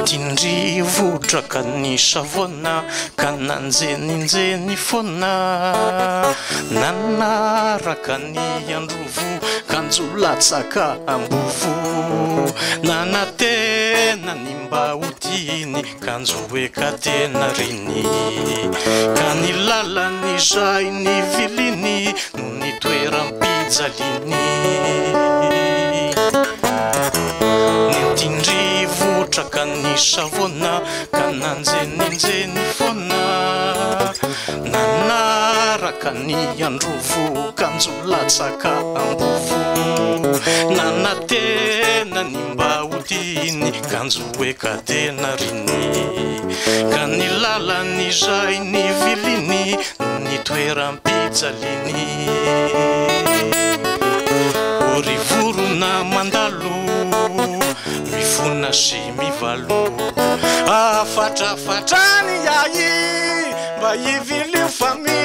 Tindrivotra ka ny savona ka nanjeninjeny foana nanaraka ny androvo kanjolatsaka ambovo nanatena ny mba hodiny kanjoeka tena riny ka ny lalany zay ny viliny no ny toeram-pijaliny Tindrivotra ka ny savona ka nanjeninjeny foana nanaraka ny androvo kanjolatsaka ambovo nanatena ny mba hodiny kanjoeka tena riny ka ny lalany zay ny viliny ny toeram-pijaliny orivorona mandalo mifona sy mivalo afatrafatrany ahy mba hivilio fami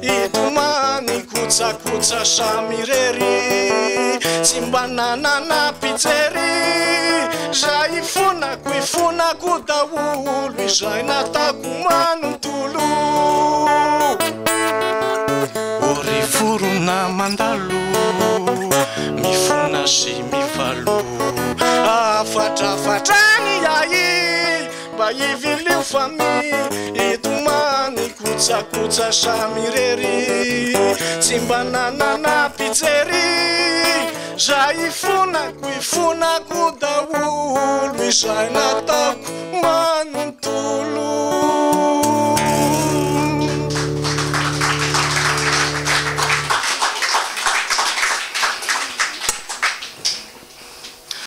itomany kotsakotsa samy rery tsy mba nanana pijery zay ifonako daolo izay natako manontolo orivorona mandalo mifona sy mivalo afatrafatrany ahy mba hivilio fami itomany kotsakotsa samy rery tsy mba nanana pijery zay ifonako daolo izay natao